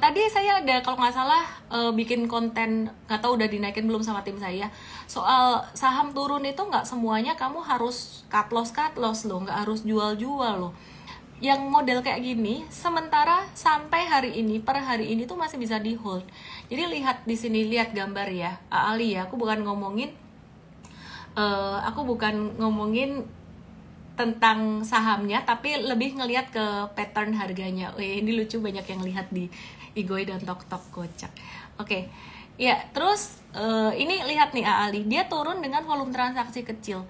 Tadi saya ada kalau nggak salah bikin konten, nggak tahu udah dinaikin belum sama tim saya, soal saham turun itu nggak semuanya kamu harus cut loss loh, nggak harus jual loh. Yang model kayak gini sementara sampai hari ini, per hari ini tuh masih bisa di hold. Jadi lihat di sini, lihat gambar ya AALI ya, aku bukan ngomongin tentang sahamnya, tapi lebih ngelihat ke pattern harganya. Ini lucu, banyak yang lihat di Igoy dan TokTok, kocak. Oke, ya terus ini lihat nih AALI, dia turun dengan volume transaksi kecil.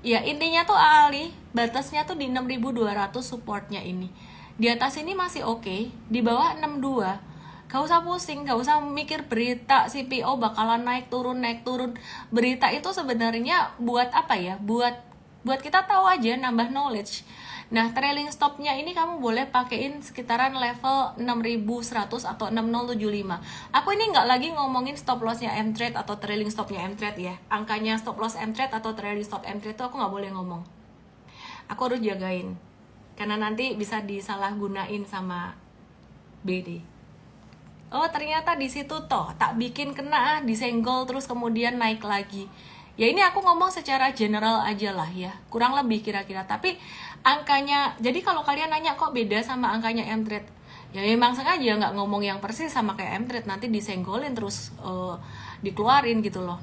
Ya intinya tuh AALI batasnya tuh di 6.200 supportnya ini. Di atas ini masih oke, di bawah 62. Gak usah pusing, gak usah mikir berita CPO bakalan naik turun. Berita itu sebenarnya buat apa ya? Buat kita tahu aja, nambah knowledge. Nah, trailing stopnya ini kamu boleh pakein sekitaran level 6100 atau 6075. Aku ini nggak lagi ngomongin stop lossnya M-Trade atau trailing stopnya M-Trade ya. Angkanya stop loss M-Trade atau trailing stop M-Trade itu aku nggak boleh ngomong. Aku harus jagain. Karena nanti bisa disalahgunain sama BD. Oh, ternyata di situ toh tak bikin kena, disenggol terus kemudian naik lagi. Ya ini aku ngomong secara general aja lah ya, kurang lebih kira-kira. Tapi angkanya, jadi kalau kalian nanya kok beda sama angkanya M-Trade, ya memang sengaja nggak ngomong yang persis sama kayak M-Trade, nanti disenggolin terus dikeluarin gitu loh.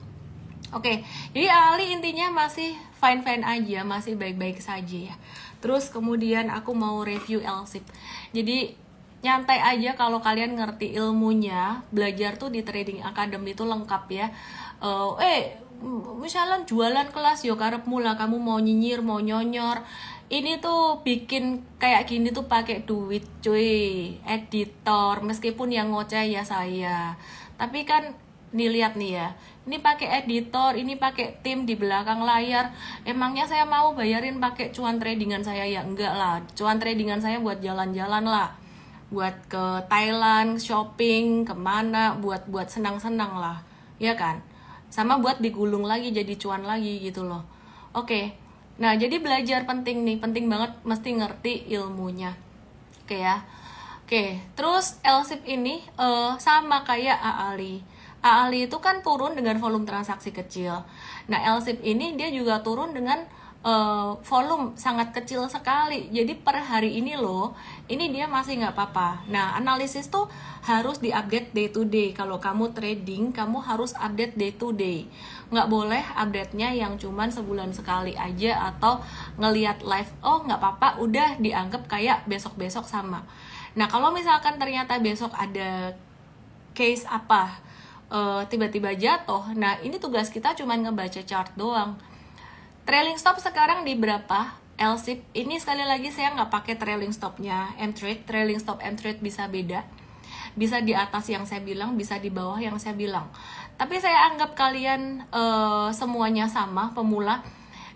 Oke, jadi AALI intinya masih fine-fine aja, masih baik-baik saja ya. Terus kemudian aku mau review LSIP. Jadi nyantai aja kalau kalian ngerti ilmunya, belajar tuh di Trading Academy itu lengkap ya. Misalnya jualan kelas yo karepmu lah, kamu mau nyinyir mau nyonyor, ini tuh bikin kayak gini tuh pakai duit cuy, editor, meskipun yang ngoceh ya saya, tapi kan dilihat nih ya, ini pakai editor, ini pakai tim di belakang layar. Emangnya saya mau bayarin pakai cuan tradingan saya? Ya enggak lah, cuan tradingan saya buat jalan-jalan lah, buat ke Thailand shopping kemana, buat senang-senang lah ya kan, sama buat digulung lagi jadi cuan lagi gitu loh. Oke, nah jadi belajar penting nih, penting banget, mesti ngerti ilmunya. Oke ya. Oke, terus LSIP ini sama kayak AALI. AALI itu kan turun dengan volume transaksi kecil. Nah LSIP ini dia juga turun dengan volume sangat kecil sekali. Jadi per hari ini loh, ini dia masih nggak apa-apa. Nah analisis tuh harus diupdate day to day. Kalau kamu trading, kamu harus update day to day. Nggak boleh update-nya yang cuman sebulan sekali aja atau ngelihat live, oh nggak apa-apa, udah dianggap kayak besok-besok sama. Nah kalau misalkan ternyata besok ada case apa, tiba-tiba jatuh, nah ini tugas kita cuman ngebaca chart doang. Trailing stop sekarang di berapa? LSIP ini sekali lagi saya nggak pakai trailing stopnya M-Trade. Trailing stop M-Trade bisa beda, bisa di atas yang saya bilang, bisa di bawah yang saya bilang. Tapi saya anggap kalian semuanya sama, pemula.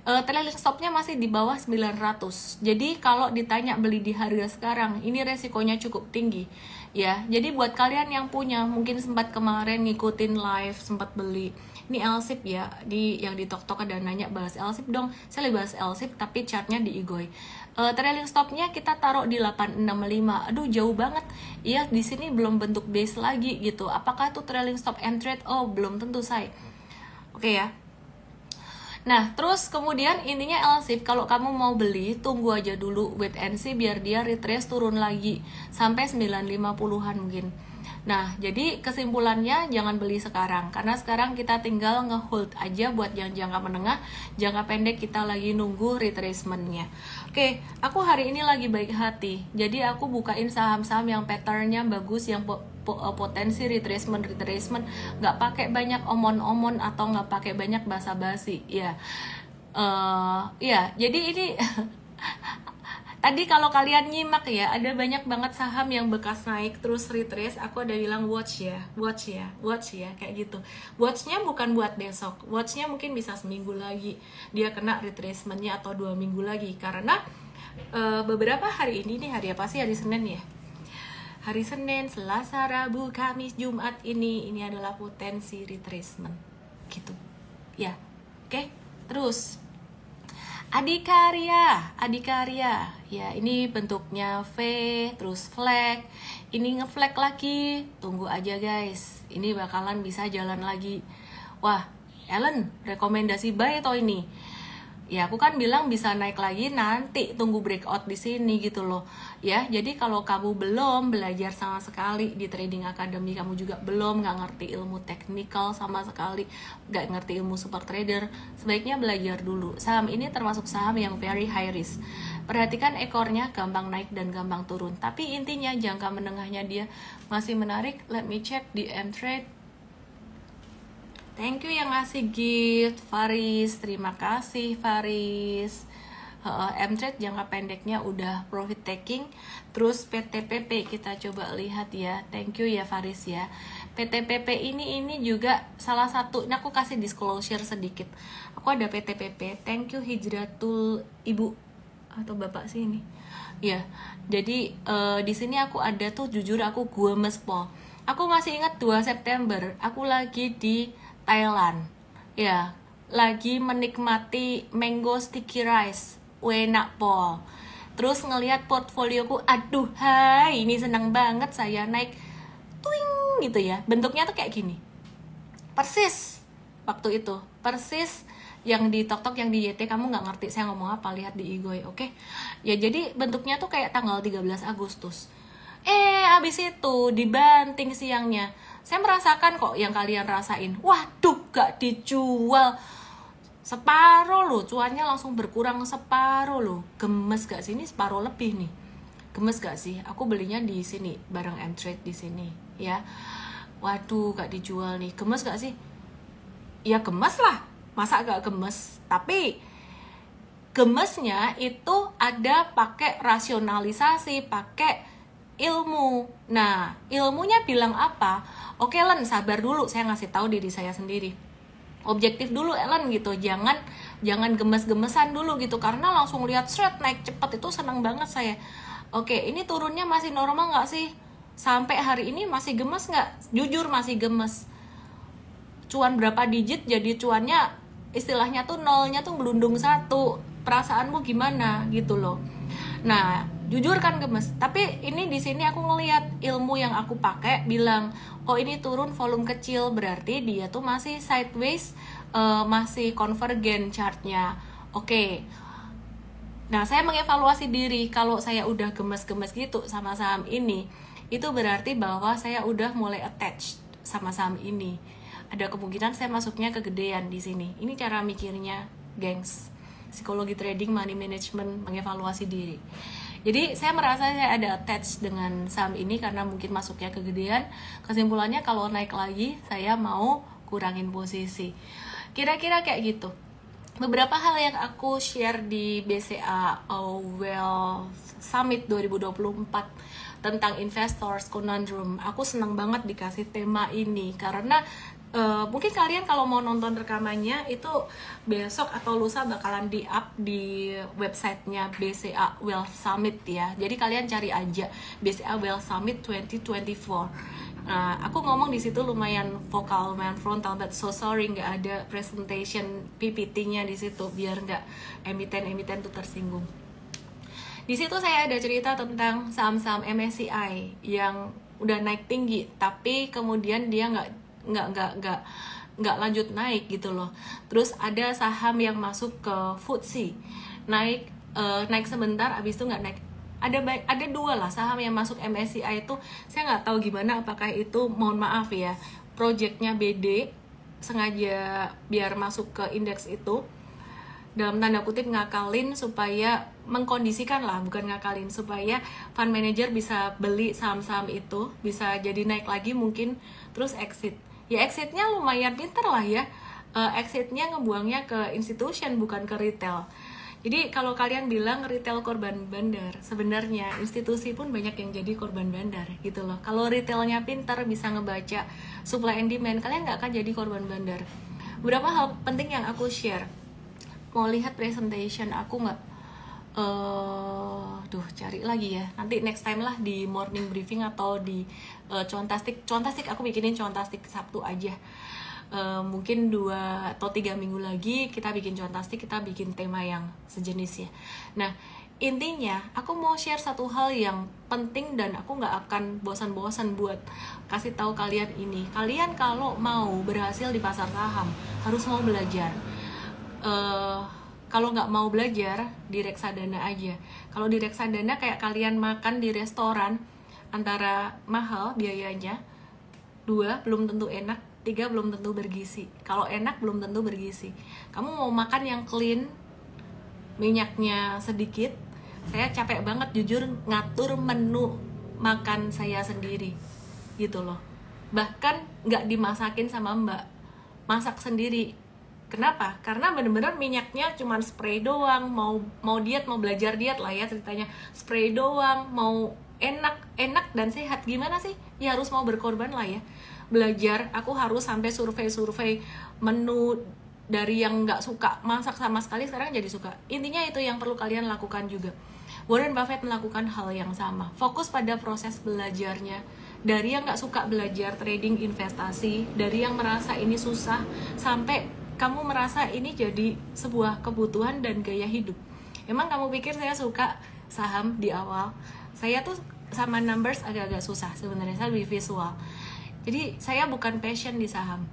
Trailing stopnya masih di bawah 900. Jadi kalau ditanya beli di harga sekarang, ini resikonya cukup tinggi ya. Jadi buat kalian yang punya, mungkin sempat kemarin ngikutin live, sempat beli, Ini LSIP ya, yang di Tok ada nanya bahas LSIP dong. Saya lagi bahas LSIP tapi chartnya di IGOI. Trailing stopnya kita taruh di 865. Aduh jauh banget. Iya, di sini belum bentuk base lagi gitu. Apakah itu trailing stop and trade? Oh, belum tentu say. Oke ya. Nah, terus kemudian intinya LSIP, kalau kamu mau beli, tunggu aja dulu, wait and see biar dia retrace turun lagi sampai 950-an mungkin. Nah, jadi kesimpulannya jangan beli sekarang, karena sekarang kita tinggal nge-hold aja buat yang jangka menengah, jangka pendek kita lagi nunggu retracement-nya. Oke, aku hari ini lagi baik hati, jadi aku bukain saham-saham yang pattern-nya bagus, yang potensi retracement, nggak pakai banyak omon-omon atau nggak pakai banyak basa-basi, ya. Ya, jadi ini tadi kalau kalian nyimak ya, ada banyak banget saham yang bekas naik terus retrace. Aku ada bilang watch ya, kayak gitu. Watchnya bukan buat besok, watchnya mungkin bisa seminggu lagi dia kena retracementnya atau 2 minggu lagi, karena beberapa hari ini nih, hari apa sih, hari Senin ya, hari Senin, Selasa, Rabu, Kamis, Jumat ini adalah potensi retracement gitu ya. Oke, terus Adikarya ya, ini bentuknya V terus flag, ini ngeflag lagi, tunggu aja guys, ini bakalan bisa jalan lagi. Wah, Ellen rekomendasi buy atau ini? Ya, aku kan bilang bisa naik lagi nanti, tunggu breakout di sini gitu loh. Ya, jadi kalau kamu belum belajar sama sekali di Trading Academy, kamu juga belum, nggak ngerti ilmu technical sama sekali, nggak ngerti ilmu super trader, sebaiknya belajar dulu. Saham ini termasuk saham yang very high risk. Perhatikan ekornya, gampang naik dan gampang turun. Tapi intinya jangka menengahnya dia masih menarik. Let me check di M-Trade. Thank you yang ngasih gift, Faris. Terima kasih, Faris. M-Trade jangka pendeknya udah profit taking. Terus PTPP kita coba lihat ya. Thank you ya, Faris ya. PTPP ini juga salah satu. Ini aku kasih disclosure sedikit. Aku ada PTPP. Thank you Hijratul Ibu atau Bapak sih ini. Ya, jadi di sini aku ada tuh, jujur aku gemes po. Aku masih ingat 2 September. Aku lagi di Thailand, ya, lagi menikmati mango sticky rice, enak po. Terus ngelihat portfolioku, aduh, hai, ini seneng banget saya naik, twing gitu ya. Bentuknya tuh kayak gini, persis waktu itu, persis yang di Tok yang di YT. Kamu nggak ngerti saya ngomong apa, lihat di IGOI, oke? Ya, jadi bentuknya tuh kayak tanggal 13 Agustus. Abis itu dibanting siangnya. Saya merasakan kok yang kalian rasain. Waduh, gak dijual. Separuh loh, cuannya langsung berkurang separuh loh. Gemes gak sih? Ini separuh lebih nih. Gemes gak sih? Aku belinya di sini, bareng M-Trade di sini, ya. Waduh, gak dijual nih. Gemes gak sih? Ya gemes lah. Masa gak gemes? Tapi gemesnya itu ada pakai rasionalisasi, pakai ilmu. Nah, ilmunya bilang apa? Oke Ellen, sabar dulu, saya ngasih tahu diri saya sendiri. Objektif dulu Ellen gitu, jangan gemes-gemesan dulu gitu, karena langsung lihat shred naik cepat itu senang banget saya. Oke, ini turunnya masih normal nggak sih? Sampai hari ini masih gemes nggak? Jujur masih gemes. Cuan berapa digit, jadi cuannya istilahnya tuh nolnya tuh melundung 1. Perasaanmu gimana gitu loh. Nah, jujur kan gemes, tapi ini di sini aku ngelihat ilmu yang aku pakai bilang, oh ini turun volume kecil, berarti dia tuh masih sideways, masih konvergen chartnya. Oke. Nah, saya mengevaluasi diri, kalau saya udah gemes-gemes gitu sama saham ini, itu berarti bahwa saya udah mulai attached sama saham ini. Ada kemungkinan saya masuknya kegedean di sini. Ini cara mikirnya, gengs. Psikologi trading, money management, mengevaluasi diri. Jadi saya merasa saya ada attach dengan saham ini karena mungkin masuknya kegedean. Kesimpulannya kalau naik lagi saya mau kurangin posisi. Kira-kira kayak gitu. Beberapa hal yang aku share di BCA Wealth Summit 2024 tentang investors conundrum. Aku senang banget dikasih tema ini karena Mungkin kalian kalau mau nonton rekamannya itu besok atau lusa bakalan di up di websitenya BCA Wealth Summit ya. Jadi kalian cari aja BCA Wealth Summit 2024. Nah, aku ngomong di situ lumayan vokal, lumayan frontal, but so sorry nggak ada presentation PPT-nya di situ biar nggak emiten tuh tersinggung. Di situ saya ada cerita tentang saham-saham MSCI yang udah naik tinggi, tapi kemudian dia nggak lanjut naik gitu loh. Terus ada saham yang masuk ke FTSE naik sebentar, abis itu nggak naik. Ada dua lah saham yang masuk MSCI itu, saya nggak tahu gimana, apakah itu, mohon maaf ya, projectnya BD sengaja biar masuk ke indeks itu, dalam tanda kutip ngakalin supaya mengkondisikan lah, bukan ngakalin, supaya fund manager bisa beli saham-saham itu, bisa jadi naik lagi mungkin, terus exit. Ya exitnya lumayan pinter lah ya, exitnya ngebuangnya ke institution bukan ke retail. Jadi kalau kalian bilang retail korban bandar, sebenarnya institusi pun banyak yang jadi korban bandar gitu loh. Kalau retailnya pinter bisa ngebaca supply and demand, kalian nggak akan jadi korban bandar. Beberapa hal penting yang aku share. Mau lihat presentation aku nggak? Cari lagi ya. Nanti next time lah di morning briefing atau di Contastic aku bikinin Contastic Sabtu aja. Mungkin 2 atau 3 minggu lagi kita bikin Contastic, kita bikin tema yang sejenis ya. Nah, intinya aku mau share satu hal yang penting dan aku nggak akan bosan-bosan buat kasih tahu kalian ini. Kalian kalau mau berhasil di pasar saham harus mau belajar. Kalau nggak mau belajar di reksadana aja. Kalau di reksadana kayak kalian makan di restoran, antara mahal biayanya, 2 belum tentu enak, 3 belum tentu bergizi. Kalau enak belum tentu bergizi. Kamu mau makan yang clean, minyaknya sedikit, saya capek banget jujur ngatur menu makan saya sendiri gitu loh. Bahkan nggak dimasakin sama mbak, masak sendiri. Kenapa? Karena bener-bener minyaknya cuman spray doang. Mau diet, mau belajar diet lah ya ceritanya, spray doang. Mau enak dan sehat, gimana sih? Ya harus mau berkorban lah ya. Belajar, aku harus sampai survei menu dari yang nggak suka masak sama sekali sekarang jadi suka. Intinya itu yang perlu kalian lakukan juga. Warren Buffett melakukan hal yang sama, fokus pada proses belajarnya. Dari yang nggak suka belajar trading investasi, dari yang merasa ini susah, sampai kamu merasa ini jadi sebuah kebutuhan dan gaya hidup. Emang kamu pikir saya suka saham di awal? Saya tuh sama numbers agak-agak susah sebenarnya, saya lebih visual. Jadi saya bukan passion di saham.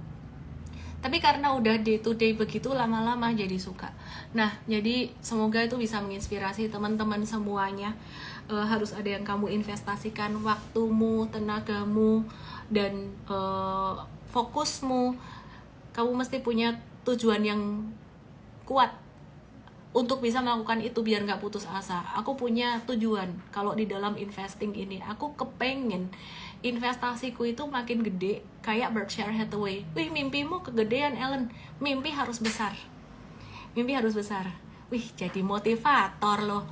Tapi karena udah day to day begitu, lama-lama jadi suka. Nah, jadi semoga itu bisa menginspirasi teman-teman semuanya. Harus ada yang kamu investasikan waktumu, tenagamu, dan fokusmu. Kamu mesti punya tujuan yang kuat untuk bisa melakukan itu biar nggak putus asa. Aku punya tujuan kalau di dalam investing ini, aku kepengen investasiku itu makin gede kayak Berkshire Hathaway. Wih, mimpimu kegedean Ellen, mimpi harus besar, mimpi harus besar. Wih, jadi motivator loh.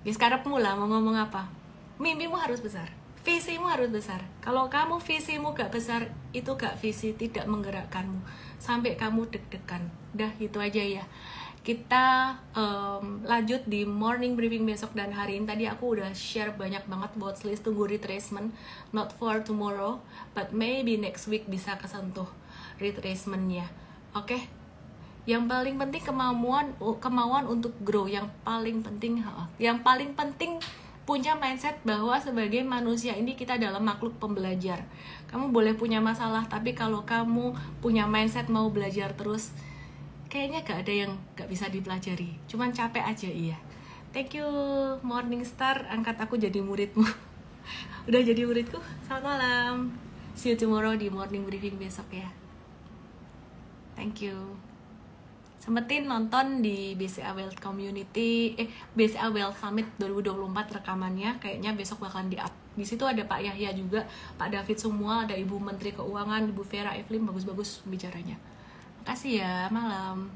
Ya sekarang mula mau ngomong apa, mimpimu harus besar, visimu harus besar. Kalau kamu visimu gak besar, itu gak visi, tidak menggerakkanmu sampai kamu deg-degan. Dah itu aja ya. Kita lanjut di morning briefing besok dan hari ini. Tadi aku udah share banyak banget watch list, tunggu retracement, not for tomorrow but maybe next week bisa kesentuh retracementnya. Oke? Yang paling penting kemauan untuk grow. Yang paling penting punya mindset bahwa sebagai manusia ini kita adalah makhluk pembelajar. Kamu boleh punya masalah, tapi kalau kamu punya mindset mau belajar terus, kayaknya gak ada yang gak bisa dipelajari. Cuman capek aja, iya. Thank you Morningstar, angkat aku jadi muridmu. Udah jadi muridku. Selamat malam. See you tomorrow di morning briefing besok ya. Thank you. Sempetin nonton di BCA Wealth Community, BCA Wealth Summit 2024 rekamannya, kayaknya besok bakalan di-up. Di situ ada Pak Yahya juga, Pak David semua, ada Ibu Menteri Keuangan, Ibu Vera Evelyn, bagus-bagus bicaranya. Makasih ya, malam.